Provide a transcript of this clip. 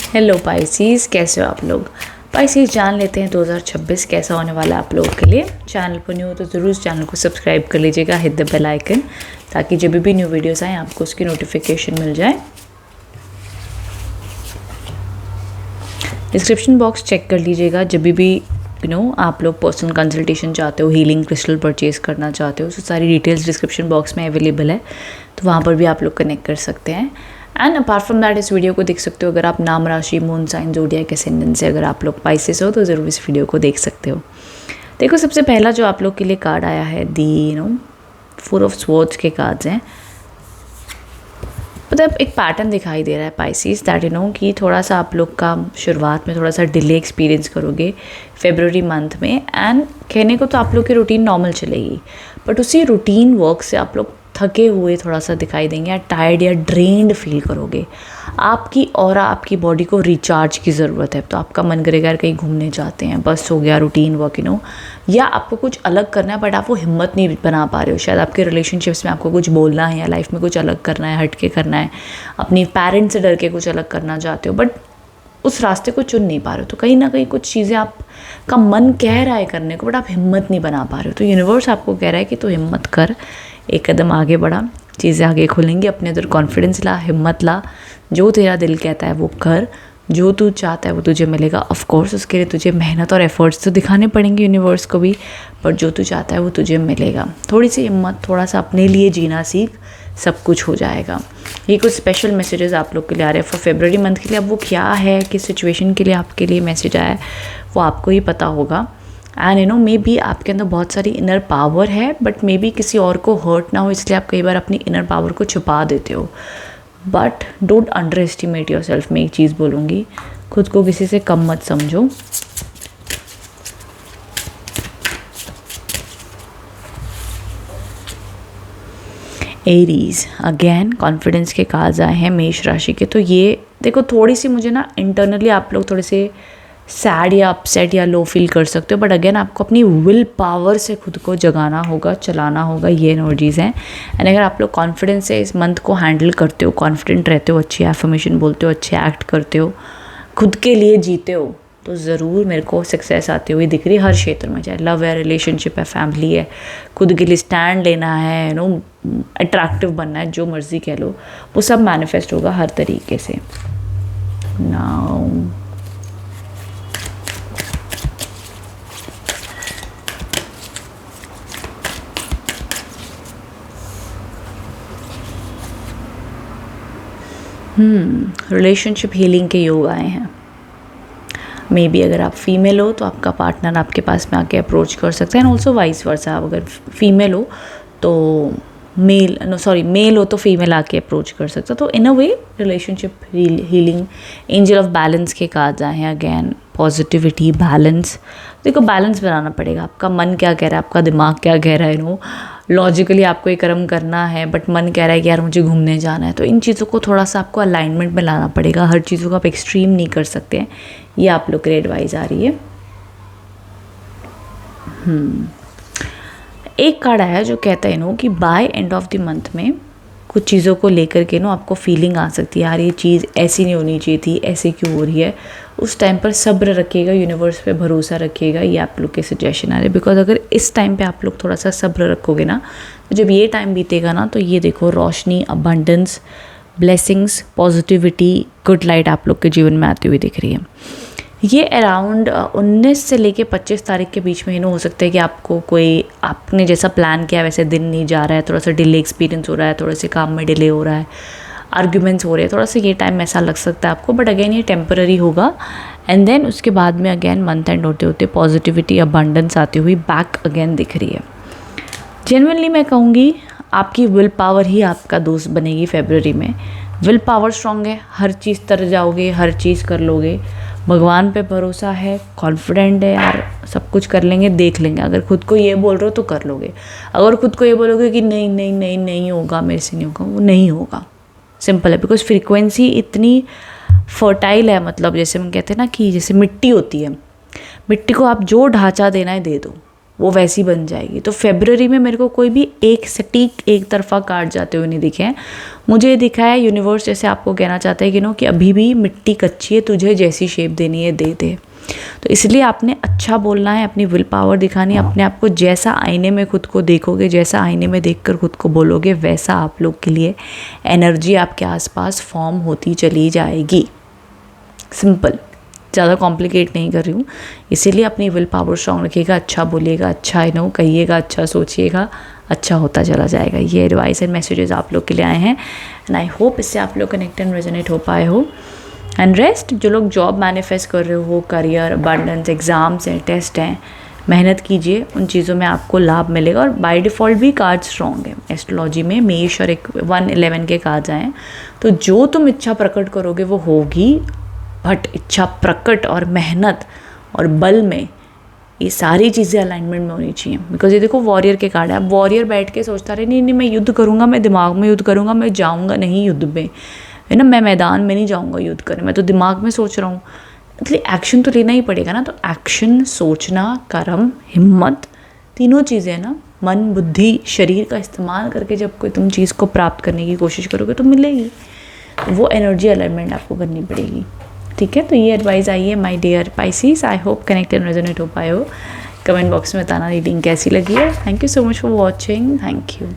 Hello Pisces, कैसे हो आप लोग। पाइसीज, जान लेते हैं 2026 कैसा होने वाला है आप लोगों के लिए। चैनल पर न्यू हो तो ज़रूर चैनल को सब्सक्राइब कर लीजिएगा, हिट द बेल आइकन, ताकि जब भी न्यू वीडियोस आएँ आपको उसकी नोटिफिकेशन मिल जाए। डिस्क्रिप्शन बॉक्स चेक कर लीजिएगा, जब भी आप लोग पर्सनल कंसल्टेशन चाहते हो, हीलिंग क्रिस्टल परचेज़ करना चाहते हो, तो सारी डिटेल्स डिस्क्रिप्शन बॉक्स में अवेलेबल है, तो वहाँ पर भी आप लोग कनेक्ट कर सकते हैं। एंड अपार्ट फ्रॉम दैट इस वीडियो को देख सकते हो, अगर आप नाम राशि, मून साइन, ज़ोडिएक असेंडेंट से अगर आप लोग पाइसेस हो तो ज़रूर इस वीडियो को देख सकते हो। देखो, सबसे पहला जो आप लोग के लिए कार्ड आया है, दी 4 ऑफ स्वॉर्ड्स के कार्ड्स हैं। मतलब एक पैटर्न दिखाई दे रहा है पाइसीज, दैट कि थोड़ा सा आप लोग का शुरुआत में थोड़ा सा डिले एक्सपीरियंस करोगे फरवरी मंथ में। एंड कहने को तो आप लोग की रूटीन नॉर्मल चलेगी, बट उसी रूटीन वर्क से आप लोग थके हुए थोड़ा सा दिखाई देंगे, या टायर्ड या ड्रेन्ड फील करोगे। आपकी और आपकी बॉडी को रिचार्ज की ज़रूरत है, तो आपका मन करेगा कहीं घूमने जाते हैं, बस हो गया रूटीन वर्क या आपको कुछ अलग करना है, बट आप वो हिम्मत नहीं बना पा रहे हो। शायद आपके रिलेशनशिप्स में आपको कुछ बोलना है, या लाइफ में कुछ अलग करना है, हट के करना है, अपनी पेरेंट्स से डर के कुछ अलग करना चाहते हो, बट उस रास्ते को चुन नहीं पा रहे हो। तो कहीं ना कहीं कुछ चीज़ें आपका मन कह रहा है करने को, बट आप हिम्मत नहीं बना पा रहे हो। तो यूनिवर्स आपको कह रहा है कि तो हिम्मत कर, एक कदम आगे बढ़ा, चीज़ें आगे खुलेंगी। अपने अंदर कॉन्फिडेंस ला, हिम्मत ला, जो तेरा दिल कहता है वो कर, जो तू चाहता है वो तुझे मिलेगा। ऑफ कोर्स उसके लिए तुझे मेहनत और एफर्ट्स तो दिखाने पड़ेंगे यूनिवर्स को भी, पर जो तू चाहता है वो तुझे मिलेगा। थोड़ी सी हिम्मत, थोड़ा सा अपने लिए जीना सीख, सब कुछ हो जाएगा। ये कुछ स्पेशल मैसेजेस आप लोग के लिए आ रहे हैं फॉर फरवरी मंथ के लिए। अब वो क्या है, किस सिचुएशन के लिए आपके लिए मैसेज आया है, वो आपको ही पता होगा। एंड मे बी आपके अंदर बहुत सारी इनर पावर है, बट मे बी किसी और को हर्ट ना हो, इसलिए आप कई बार अपनी इनर पावर को छुपा देते हो। But don't under estimate your self. मैं एक चीज़ बोलूँगी, खुद को किसी से कम मत समझो। एरीज, अगेन कॉन्फिडेंस के कार्ड्स आए हैं मेष राशि के। तो ये देखो, थोड़ी सी मुझे ना इंटरनली आप लोग थोड़े से सैड या अपसेट या लो फील कर सकते हो, बट अगेन आपको अपनी विल पावर से खुद को जगाना होगा, चलाना होगा। ये एनर्जीज़ हैं। एंड अगर आप लोग कॉन्फिडेंस से इस मंथ को हैंडल करते हो, कॉन्फिडेंट रहते हो, अच्छी एफर्मेशन बोलते हो, अच्छे एक्ट करते हो, खुद के लिए जीते हो, तो ज़रूर मेरे को सक्सेस आती हुई दिख रही है हर क्षेत्र में। चाहे लव है, रिलेशनशिप है, फैमिली है, खुद के लिए स्टैंड लेना है, अट्रैक्टिव बनना है, जो मर्जी कह लो, वो सब मैनिफेस्ट होगा हर तरीके से। नाउ रिलेशनशिप हीलिंग के योग आए हैं। मे बी अगर आप फीमेल हो तो आपका पार्टनर आपके पास में आके अप्रोच कर सकता है, एंड ऑल्सो वाइस वर्सा। आप अगर फीमेल हो तो मेल हो तो फीमेल आके अप्रोच कर सकता। तो in a way relationship healing, angel of balance के कार्ड्स आए हैं। Again positivity, balance. देखो, बैलेंस बनाना पड़ेगा। आपका मन क्या कह रहा है, आपका दिमाग क्या कह रहा है, लॉजिकली आपको एक कर्म करना है, बट मन कह रहा है कि यार मुझे घूमने जाना है। तो इन चीज़ों को थोड़ा सा आपको अलाइनमेंट में लाना पड़ेगा। हर चीज़ों को आप एक्सट्रीम नहीं कर सकते हैं। ये आप लोग के लिए एडवाइस आ रही है। एक कार्ड आया जो कहता है कि by end of the month में कुछ चीज़ों को लेकर के आपको फीलिंग आ सकती है, यार ये चीज़ ऐसी नहीं होनी चाहिए थी, ऐसे क्यों हो रही है। उस टाइम पर सब्र रखिएगा, यूनिवर्स पे भरोसा रखिएगा। ये आप लोग के सजेशन आ रहे हैं, बिकॉज अगर इस टाइम पे आप लोग थोड़ा सा सब्र रखोगे ना, तो जब ये टाइम बीतेगा ना, तो ये देखो रोशनी, abundance, blessings, positivity, good light आप लोग के जीवन में आती हुई दिख रही है। ये अराउंड 19 से लेके 25 तारीख के बीच में हो सकता है कि आपको कोई, आपने जैसा प्लान किया वैसे दिन नहीं जा रहा है, थोड़ा सा डिले एक्सपीरियंस हो रहा है, थोड़े से काम में डिले हो रहा है, आर्ग्यूमेंट्स हो रहे हैं, थोड़ा सा ये टाइम ऐसा लग सकता है आपको, बट अगेन ये टेम्पररी होगा। एंड देन उसके बाद में अगेन मंथ एंड होते होते पॉजिटिविटी, अबंडेंस आती हुई बैक अगेन दिख रही है। जेन्युइनली मैं कहूँगी, आपकी विल पावर ही आपका दोस्त बनेगी फरवरी में। विल पावर स्ट्रॉन्ग है, हर चीज़ तर जाओगे, हर चीज़ कर लोगे। भगवान पे भरोसा है, कॉन्फिडेंट है, यार सब कुछ कर लेंगे, देख लेंगे। अगर खुद को ये बोल रहे हो तो कर लोगे। अगर खुद को ये बोलोगे कि नहीं नहीं नहीं नहीं होगा, मेरे से नहीं होगा, वो नहीं होगा। सिंपल है, बिकॉज फ्रीक्वेंसी इतनी फर्टाइल है। मतलब जैसे हम कहते हैं ना कि जैसे मिट्टी होती है, मिट्टी को आप जो ढांचा देना है दे दो, वो वैसी बन जाएगी। तो फेब्रुअरी में मेरे को कोई भी एक सटीक एक तरफा कार्ड जाते हुए नहीं दिखे हैं। मुझे दिखा है यूनिवर्स जैसे आपको कहना चाहता है कि नो कि अभी भी मिट्टी कच्ची है, तुझे जैसी शेप देनी है दे दे। तो इसलिए आपने अच्छा बोलना है, अपनी विल पावर दिखानी है, अपने आप को जैसा आईने में खुद को देखोगे, जैसा आईने में देखकर खुद को बोलोगे, वैसा आप लोग के लिए एनर्जी आपके आसपास फॉर्म होती चली जाएगी। सिंपल, ज़्यादा कॉम्प्लिकेट नहीं कर रही हूँ। इसीलिए अपनी विल पावर स्ट्रॉन्ग रखिएगा, अच्छा बोलिएगा, अच्छा कहिएगा, अच्छा सोचिएगा, अच्छा होता चला जाएगा। ये एडवाइस एंड मैसेजेस आप लोग के लिए आए हैं एंड आई होप इससे आप लोग कनेक्ट एंड रेजोनेट हो पाए हो। एंड रेस्ट, जो लोग जॉब मैनिफेस्ट कर रहे हो, करियर, अबंडेंस, एग्ज़ाम्स हैं, टेस्ट हैं, मेहनत कीजिए, उन चीज़ों में आपको लाभ मिलेगा। और बाय डिफ़ॉल्ट भी कार्ड स्ट्रॉन्ग है एस्ट्रोलॉजी में, मेष और 111 के कार्ड्स आए हैं। तो जो तुम इच्छा प्रकट करोगे वो होगी, बट इच्छा प्रकट और मेहनत और बल में ये सारी चीज़ें अलाइनमेंट में होनी चाहिए। बिकॉज ये देखो वॉरियर के कार्ड है। अब वॉरियर बैठ के सोचता रहे नहीं मैं युद्ध करूँगा, मैं दिमाग में युद्ध करूँगा, मैं जाऊँगा नहीं युद्ध में, है ना, मैं मैदान में नहीं जाऊँगा युद्ध करने, मैं तो दिमाग में सोच रहा हूँ। मतलब एक्शन तो लेना ही पड़ेगा ना। तो एक्शन, सोचना, कर्म, हिम्मत, तीनों चीज़ें ना, मन, बुद्धि, शरीर का इस्तेमाल करके जब कोई तुम चीज़ को प्राप्त करने की कोशिश करोगे तो मिलेगी। वो एनर्जी अलाइनमेंट आपको करनी पड़ेगी। ठीक है, तो ये एडवाइस आई है my dear Pisces. I hope connect and resonate हो पाए हो। कमेंट बॉक्स में बताना रीडिंग कैसी लगी है। Thank you so much for watching. Thank you.